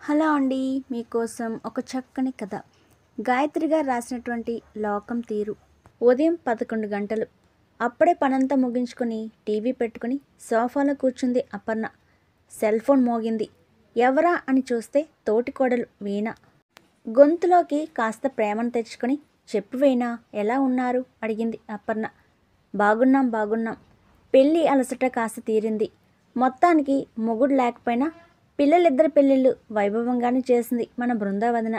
Hello అండి, మీకోసం ఒక చక్కని కథ. గాయత్రి గారు రాసినటువంటి లోకం తీరు. ఉదయం 11 గంటలు. అప్పుడే పనంతా ముగించుకొని టీవీ పెట్టుకుని సోఫాలో కూర్చుంది అపర్ణ. సెల్ ఫోన్ మోగింది. ఎవరా అని చూస్తే తోటికోడలు వీణ. గొంతులోకి కాస్త ప్రేమను తెచ్చుకొని, చెప్పు వీణా, ఎలా ఉన్నారు అడిగింది అపర్ణ. బాగున్నాం బాగున్నాం. పెళ్ళి అలసట కాస్త తీరింది. మొత్తానికి మొగుడు లేకపోయినా పిల్లలిద్దరి పెళ్ళిళ్ళు వైభవంగానే చేసింది మన బృందావదన.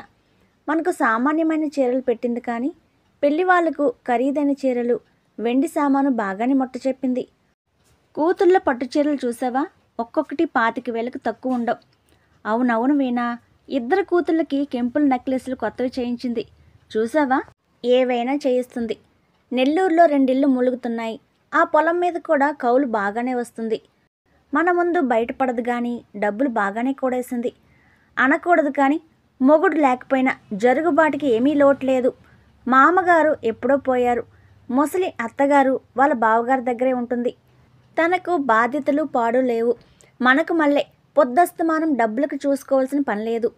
మనకు సామాన్యమైన చీరలు పెట్టింది, కానీ పెళ్లి వాళ్లకు ఖరీదైన చీరలు, వెండి సామాను బాగానే మొట్ట చెప్పింది. కూతుళ్ళ పట్టు చీరలు చూసావా, ఒక్కొక్కటి 25,000కు తక్కువ ఉండవు. అవునవును వీణా, ఇద్దరు కూతుళ్ళకి కెంపుల నెక్లెస్లు కొత్తవి చేయించింది. చూసావా, ఏవైనా చేయిస్తుంది. నెల్లూరులో 2 ఇళ్ళు మూలుగుతున్నాయి. ఆ పొలం మీద కూడా కౌలు బాగానే వస్తుంది. మన ముందు బయటపడదు, కానీ డబ్బులు బాగానే కూడేసింది. అనకూడదు, కానీ మొగుడు లేకపోయినా జరుగుబాటుకి ఏమీ లోటు లేదు. మామగారు ఎప్పుడో పోయారు. ముసలి అత్తగారు వాళ్ళ బావగారి దగ్గరే ఉంటుంది. తనకు బాధ్యతలు పాడు లేవు. మనకు మళ్ళీ పొద్దస్తమానం డబ్బులకు చూసుకోవాల్సిన పని లేదు.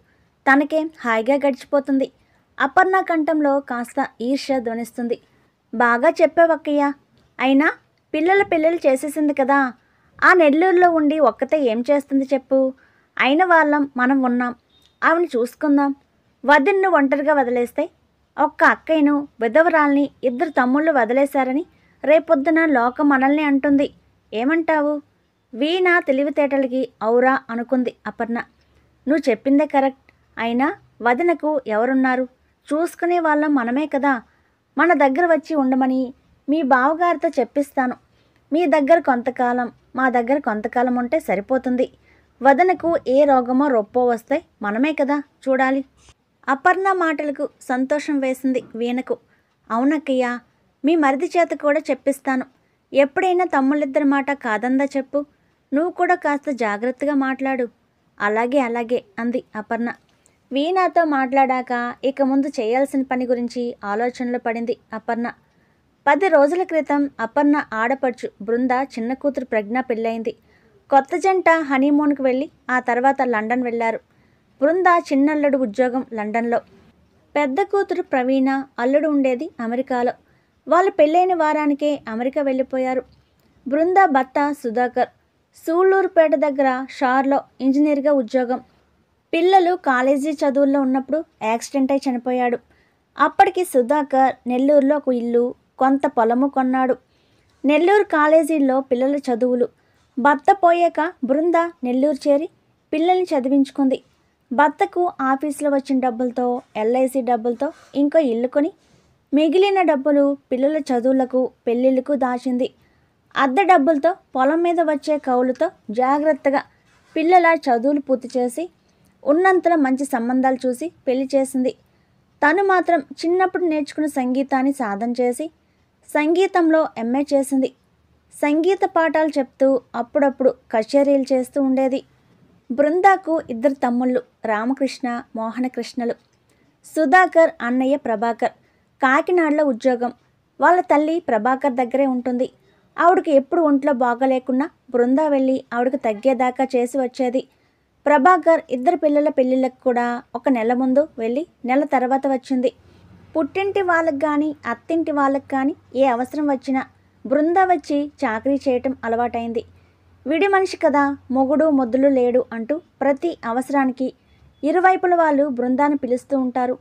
తనకేం హాయిగా గడిచిపోతుంది. అపర్ణ కంఠంలో కాస్త ఈర్ష్య ధ్వనిస్తుంది. బాగా చెప్పావక్కయ్య. అయినా పిల్లల పెళ్ళిళ్ళు చేసేసింది కదా. ఆ నెల్లూరులో ఉండి ఒక్కతే ఏం చేస్తుంది చెప్పు. అయిన వాళ్ళం మనం ఉన్నాం, ఆవిని చూసుకుందాం. వదిన్ను ఒంటరిగా వదిలేస్తే, ఒక్క అక్కయ్యను విధవరాల్ని 2 తమ్ముళ్ళు వదిలేశారని రేపొద్దున లోకం మనల్ని అంటుంది. ఏమంటావు? వీణ తెలివితేటలకి ఔరా అనుకుంది అపర్ణ. నువ్వు చెప్పిందే కరెక్ట్. అయినా వదినకు ఎవరున్నారు? చూసుకునే వాళ్ళం మనమే కదా. మన దగ్గర వచ్చి ఉండమని మీ బావగారితో చెప్పిస్తాను. మీ దగ్గర కొంతకాలం, మా దగ్గర కొంతకాలం ఉంటే సరిపోతుంది. వదనకు ఏ రోగమో రొప్పో వస్తే మనమే కదా చూడాలి. అపర్ణ మాటలకు సంతోషం వేసింది వీణకు. అవునక్కయ్య, మీ మరిది చేత కూడా చెప్పిస్తాను. ఎప్పుడైనా తమ్ముళ్ళిద్దరి మాట కాదందా చెప్పు. నువ్వు కూడా కాస్త జాగ్రత్తగా మాట్లాడు. అలాగే అలాగే అంది అపర్ణ. వీణతో మాట్లాడాక ఇక ముందు చేయాల్సిన పని గురించి ఆలోచనలో పడింది అపర్ణ. 10 రోజుల క్రితం అపర్ణ ఆడపడుచు బృంద చిన్న కూతురు ప్రజ్ఞ పెళ్ళయింది. కొత్త జంట హనీమూన్కి వెళ్ళి ఆ తర్వాత లండన్ వెళ్లారు. బృంద చిన్నల్లుడు ఉద్యోగం లండన్లో. పెద్ద కూతురు ప్రవీణ, అల్లుడు ఉండేది అమెరికాలో. వాళ్ళు పెళ్ళైన వారానికే అమెరికా వెళ్ళిపోయారు. బృంద భర్త సుధాకర్ సూళ్లూరుపేట దగ్గర షార్లో ఇంజనీర్గా ఉద్యోగం. పిల్లలు కాలేజీ చదువుల్లో ఉన్నప్పుడు యాక్సిడెంట్ అయి చనిపోయాడు. అప్పటికి సుధాకర్ నెల్లూరులో ఒక ఇల్లు, కొంత పొలము కొన్నాడు. నెల్లూరు కాలేజీల్లో పిల్లల చదువులు. భర్త పోయాక బృంద నెల్లూరు చేరి పిల్లల్ని చదివించుకుంది. భర్తకు ఆఫీసులో వచ్చిన డబ్బులతో, ఎల్ఐసి డబ్బులతో ఇంకో ఇల్లు కొని మిగిలిన డబ్బులు పిల్లల చదువులకు, పెళ్ళిళ్ళకు దాచింది. అద్దె డబ్బులతో, పొలం మీద వచ్చే కౌలుతో జాగ్రత్తగా పిల్లల చదువులు పూర్తి చేసి ఉన్నంతలో మంచి సంబంధాలు చూసి పెళ్లి చేసింది. తను మాత్రం చిన్నప్పుడు నేర్చుకున్న సంగీతాన్ని సాధన చేసి సంగీతంలో ఎంఏ చేసింది. సంగీత పాఠాలు చెప్తూ అప్పుడప్పుడు కచేరీలు చేస్తూ ఉండేది. బృందాకు 2 తమ్ముళ్ళు, రామకృష్ణ, మోహనకృష్ణలు. సుధాకర్ అన్నయ్య ప్రభాకర్ కాకినాడలో ఉద్యోగం. వాళ్ళ తల్లి ప్రభాకర్ దగ్గరే ఉంటుంది. ఆవిడకి ఎప్పుడు ఒంట్లో బాగలేకున్నా బృందా వెళ్ళి ఆవిడకు తగ్గేదాకా చేసి వచ్చేది. ప్రభాకర్ 2 పిల్లల పెళ్ళిళ్ళకు కూడా 1 నెల ముందు వెళ్ళి నెల తర్వాత వచ్చింది. పుట్టింటి వాళ్ళకి కానీ అత్తింటి వాళ్ళకి కానీ ఏ అవసరం వచ్చినా బృందా వచ్చి చాకరీ చేయటం అలవాటైంది. విడి మనిషి కదా, మొగుడు మొద్దులు లేడు అంటూ ప్రతి అవసరానికి ఇరువైపుల వాళ్ళు బృందాన్ని పిలుస్తూ ఉంటారు.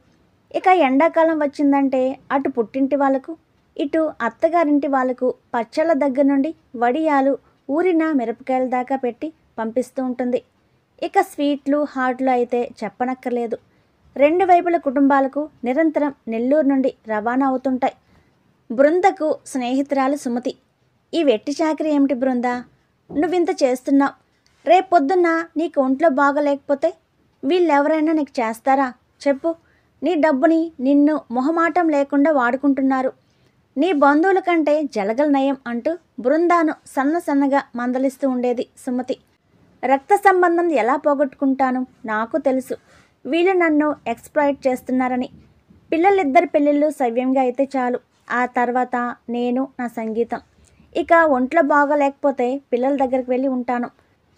ఇక ఎండాకాలం వచ్చిందంటే అటు పుట్టింటి వాళ్ళకు, ఇటు అత్తగారింటి వాళ్ళకు పచ్చళ్ళ దగ్గర నుండి వడియాలు, ఊరిన మిరపకాయల దాకా పెట్టి పంపిస్తూ ఉంటుంది. ఇక స్వీట్లు, హాట్లు అయితే చెప్పనక్కర్లేదు. 2 వైపుల కుటుంబాలకు నిరంతరం నెల్లూరు నుండి రవాణా అవుతుంటాయి. బృందకు స్నేహితురాలు సుమతి. ఈ వెట్టి చాకరీ ఏమిటి బృందా, నువ్వింత చేస్తున్నావు. రేపొద్దున్న నీకు ఒంట్లో బాగలేకపోతే వీళ్ళెవరైనా నీకు చేస్తారా చెప్పు. నీ డబ్బుని నిన్ను మొహమాటం లేకుండా వాడుకుంటున్నారు. నీ బంధువుల కంటే జలగల నయం అంటూ బృందాను సన్నగా మందలిస్తూ ఉండేది సుమతి. రక్త సంబంధం ఎలా పోగొట్టుకుంటాను నాకు తెలుసు. వీళ్ళు నన్ను ఎక్స్‌ప్లాయిట్ చేస్తున్నారని. పిల్లలిద్దరి పెళ్ళిళ్ళు సవ్యంగా అయితే చాలు. ఆ తర్వాత నేను, నా సంగీతం. ఇక ఒంట్లో బాగోలేకపోతే పిల్లల దగ్గరికి వెళ్ళి ఉంటాను.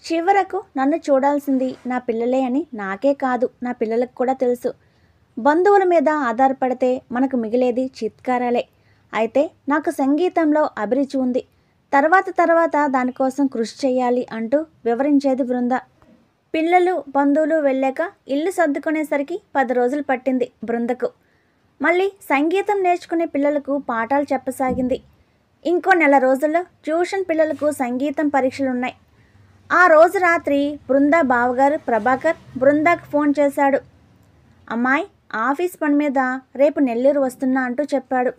చివరకు నన్ను చూడాల్సింది నా పిల్లలే అని నాకే కాదు, నా పిల్లలకు కూడా తెలుసు. బంధువుల మీద ఆధారపడితే మనకు మిగిలేది చిత్కారాలే. అయితే నాకు సంగీతంలో అభిరుచి ఉంది. తర్వాత దానికోసం కృషి చేయాలి అంటూ వివరించేది బృంద. పిల్లలు బంధువులు వెళ్ళాక ఇల్లు సర్దుకునేసరికి 10 రోజులు పట్టింది బృందకు. మళ్ళీ సంగీతం నేర్చుకునే పిల్లలకు పాఠాలు చెప్పసాగింది. ఇంకో నెల రోజుల్లో ట్యూషన్ పిల్లలకు సంగీతం పరీక్షలున్నాయి. ఆ రోజు రాత్రి బృంద బావగారు ప్రభాకర్ బృందాకు ఫోన్ చేశాడు. అమ్మాయి, ఆఫీస్ పని మీద రేపు నెల్లూరు వస్తున్నా అంటూ చెప్పాడు.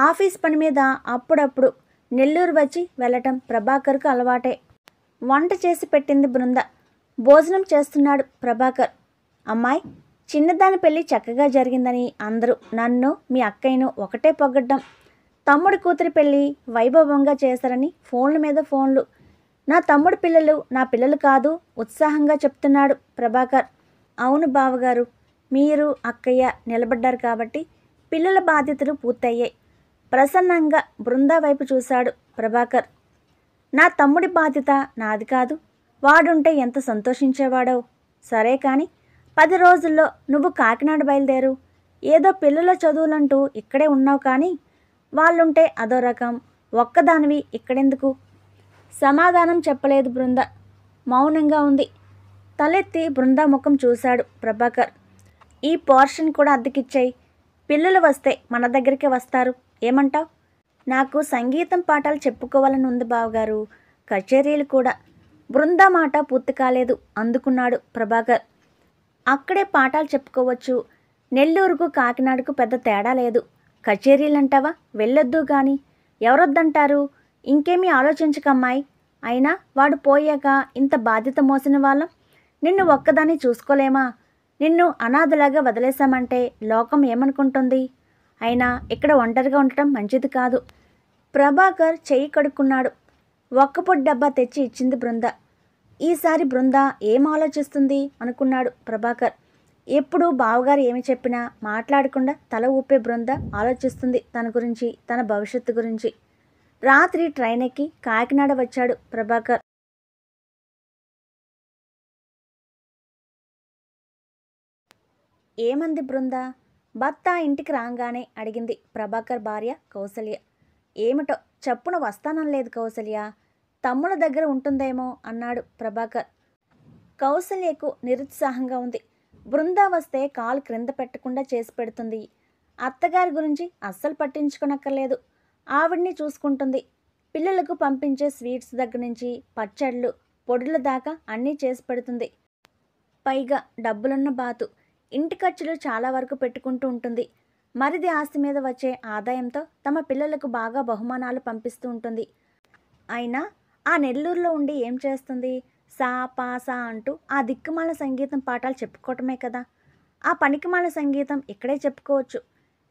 ఆఫీస్ పని మీద అప్పుడప్పుడు నెల్లూరు వచ్చి వెళ్ళటం ప్రభాకర్కు అలవాటే. వంట చేసి పెట్టింది బృంద. భోజనం చేస్తున్నాడు ప్రభాకర్. అమ్మాయి, చిన్నదాని పెళ్ళి చక్కగా జరిగిందని అందరూ నన్ను మీ అక్కయ్యను ఒకటే పొగడ్డం. తమ్ముడి కూతురి పెళ్ళి వైభవంగా చేశారని ఫోన్ల మీద ఫోన్లు. నా తమ్ముడి పిల్లలు నా పిల్లలు కాదు ఉత్సాహంగా చెప్తున్నాడు ప్రభాకర్. అవును బావగారు, మీరు అక్కయ్య నిలబడ్డారు కాబట్టి పిల్లల బాధ్యతలు పూర్తయ్యాయి. ప్రసన్నంగా బృందా వైపు చూశాడు ప్రభాకర్. నా తమ్ముడి బాధ్యత నాది కాదు, వాడుంటే ఎంత సంతోషించేవాడో. సరే కానీ 10 రోజుల్లో నువ్వు కాకినాడ బయలుదేరు. ఏదో పిల్లల చదువులంటూ ఇక్కడే ఉన్నావు కానీ వాళ్ళుంటే అదో రకం, ఒక్కదానివి ఇక్కడెందుకు? సమాధానం చెప్పలేదు బృంద. మౌనంగా ఉంది. తలెత్తి బృందా ముఖం చూశాడు ప్రభాకర్. ఈ పోర్షన్ కూడా అద్దెకిచ్చాయి. పిల్లలు వస్తే మన దగ్గరికి వస్తారు, ఏమంటావ్? నాకు సంగీతం పాఠాలు చెప్పుకోవాలని ఉంది బావగారు, కచేరీలు కూడా. బృందా మాట పూర్తి కాలేదు, అందుకున్నాడు ప్రభాకర్. అక్కడే పాఠాలు చెప్పుకోవచ్చు. నెల్లూరుకు కాకినాడకు పెద్ద తేడా లేదు. కచేరీలంటావా? వెళ్ళొద్దు కానీ ఎవరొద్దంటారు? ఇంకేమీ ఆలోచించకమ్మాయి. అయినా వాడు పోయాక ఇంత బాధ్యత మోసిన వాళ్ళం నిన్ను ఒక్కదాన్ని చూసుకోలేమా? నిన్ను అనాథలాగా వదిలేశామంటే లోకం ఏమనుకుంటుంది? అయినా ఇక్కడ ఒంటరిగా ఉండటం మంచిది కాదు. ప్రభాకర్ చెయ్యి కడుక్కున్నాడు. ఒక్కపొడి డబ్బా తెచ్చి ఇచ్చింది బృంద. ఈసారి బృంద ఏం ఆలోచిస్తుంది అనుకున్నాడు ప్రభాకర్. ఎప్పుడు బావగారు ఏమి చెప్పినా మాట్లాడకుండా తల ఊపే బృంద ఆలోచిస్తుంది తన గురించి, తన భవిష్యత్తు గురించి. రాత్రి ట్రైన్ ఎక్కి కాకినాడ వచ్చాడు ప్రభాకర్. ఏమంది బృంద? భర్త ఇంటికి రాగానే అడిగింది ప్రభాకర్ భార్య కౌసల్య. ఏమిటో చప్పున వస్తాననలేదు కౌసల్య, తమ్ముల దగ్గర ఉంటుందేమో అన్నాడు ప్రభాకర్. కౌసల్యకు నిరుత్సాహంగా ఉంది. బృంద వస్తే కాలు క్రింద పెట్టకుండా చేసి పెడుతుంది. అత్తగారి గురించి అస్సలు పట్టించుకోనక్కర్లేదు, ఆవిడ్ని చూసుకుంటుంది. పిల్లలకు పంపించే స్వీట్స్ దగ్గర నుంచి పచ్చళ్ళు పొడుల దాకా అన్నీ చేసి పెడుతుంది. పైగా డబ్బులున్న బాతు. ఇంటి ఖర్చులు చాలా వరకు పెట్టుకుంటూ ఉంటుంది. మరిది ఆస్తి మీద వచ్చే ఆదాయంతో తమ పిల్లలకు బాగా బహుమానాలు పంపిస్తూ ఉంటుంది. అయినా ఆ నెల్లూరులో ఉండి ఏం చేస్తుంది? సా పాసా అంటూ ఆ దిక్కుమాల సంగీతం పాఠాలు చెప్పుకోవటమే కదా. ఆ పనికిమాల సంగీతం ఇక్కడే చెప్పుకోవచ్చు.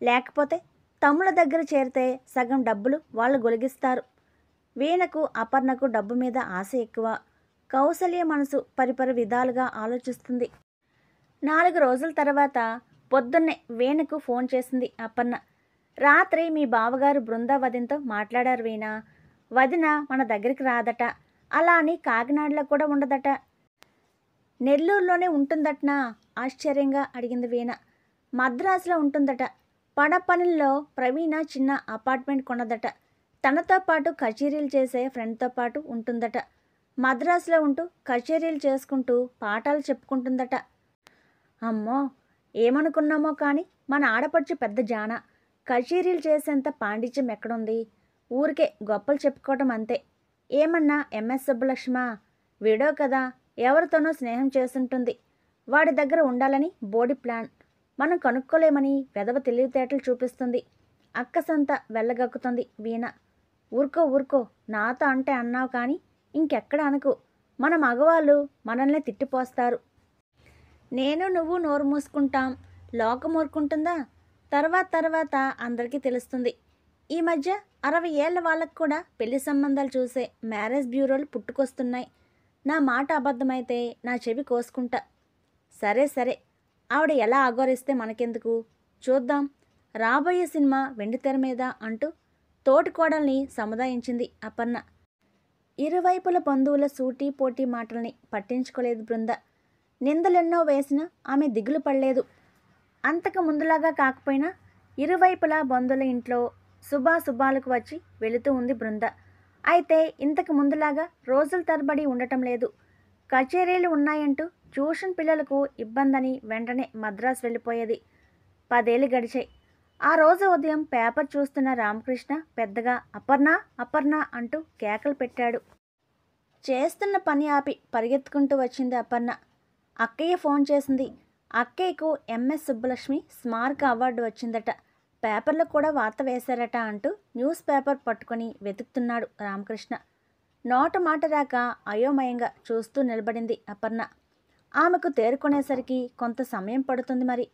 లేకపోతే తమ్ముల దగ్గర చేరితే సగం డబ్బులు వాళ్ళు గొలిగిస్తారు. వీణకు అపర్ణకు డబ్బు మీద ఆశ ఎక్కువ. కౌసల్య మనసు పరిపర విధాలుగా ఆలోచిస్తుంది. 4 రోజుల తర్వాత పొద్దున్నే వీణకు ఫోన్ చేసింది అపర్ణ. రాత్రి మీ బావగారు బృందా వదినతో మాట్లాడారు వీణ. వదిన మన దగ్గరికి రాదట, అలా అని కాకినాడలో కూడా ఉండదట, నెల్లూరులోనే ఉంటుందటనా? ఆశ్చర్యంగా అడిగింది వీణ. మద్రాసులో ఉంటుందట. పడపనిలో ప్రవీణ చిన్న అపార్ట్మెంట్ కొన్నదట. తనతో పాటు కచేరీలు చేసే ఫ్రెండ్తో పాటు ఉంటుందట. మద్రాసులో ఉంటూ కచేరీలు చేసుకుంటూ పాఠాలు చెప్పుకుంటుందట. అమ్మో, ఏమనుకున్నామో కానీ మన ఆడపడుచు పెద్ద జాన. కచేరీలు చేసేంత పాండిత్యం ఎక్కడుంది? ఊరికే గొప్పలు చెప్పుకోవటం అంతే. ఏమన్నా ఎంఎస్ సుబ్బలక్ష్మా? వీడో కదా, ఎవరితోనో స్నేహం చేస్తుంటుంది. వాడి దగ్గర ఉండాలని బోడి ప్లాన్. మనం కనుక్కోలేమని వెధవ తెలివితేటలు చూపిస్తుంది. అక్కసంత వెళ్ళగక్కుతుంది వీణ. ఊరుకో నాతో అంటే అన్నావు కానీ ఇంకెక్కడ అనుకు. మన మగవాళ్ళు మనల్ని తిట్టిపోస్తారు. నేను నువ్వు నోరు మూసుకుంటాం, లోకం ఊరుకుంటుందా? తర్వాత అందరికీ తెలుస్తుంది. ఈ మధ్య 60 ఏళ్ల వాళ్ళకు కూడా పెళ్లి సంబంధాలు చూసే మ్యారేజ్ బ్యూరోలు పుట్టుకొస్తున్నాయి. నా మాట అబద్ధమైతే నా చెవి కోసుకుంటా. సరే ఆవిడ ఎలా ఆగోరిస్తే మనకెందుకు, చూద్దాం. రాబోయే సినిమా వెండితెర మీద అంటూ తోటి కోడల్ని సముదాయించింది అపర్ణ. ఇరువైపుల బంధువుల సూటీ పోటీ మాటల్ని పట్టించుకోలేదు బృంద. నిందలెన్నో వేసినా ఆమె దిగులు పడలేదు. అంతకు ముందులాగా కాకపోయినా ఇరువైపులా బంధువుల ఇంట్లో శుభాశుభాలకు వచ్చి వెళుతూ ఉంది బృంద. అయితే ఇంతకు ముందులాగా రోజుల తరబడి ఉండటం లేదు. కచేరీలు ఉన్నాయంటూ ట్యూషన్ పిల్లలకు ఇబ్బందని వెంటనే మద్రాసు వెళ్ళిపోయేది. 10 ఏళ్ళు గడిచాయి. ఆ రోజు ఉదయం పేపర్ చూస్తున్న రామకృష్ణ పెద్దగా అపర్ణ అపర్ణ అంటూ కేకలు పెట్టాడు. చేస్తున్న పని ఆపి పరిగెత్తుకుంటూ వచ్చింది అపర్ణ. అక్కయ్య ఫోన్ చేసింది. అక్కయ్యకు ఎంఎస్ సుబ్బలక్ష్మి స్మారక అవార్డు వచ్చిందట, పేపర్లో కూడా వార్త వేశారట అంటూ న్యూస్ పేపర్ పట్టుకొని వెతుకుతున్నాడు రామకృష్ణ. నోట మాట రాక అయోమయంగా చూస్తూ నిలబడింది అపర్ణ. ఆమెకు తేరుకునేసరికి కొంత సమయం పడుతుంది మరి.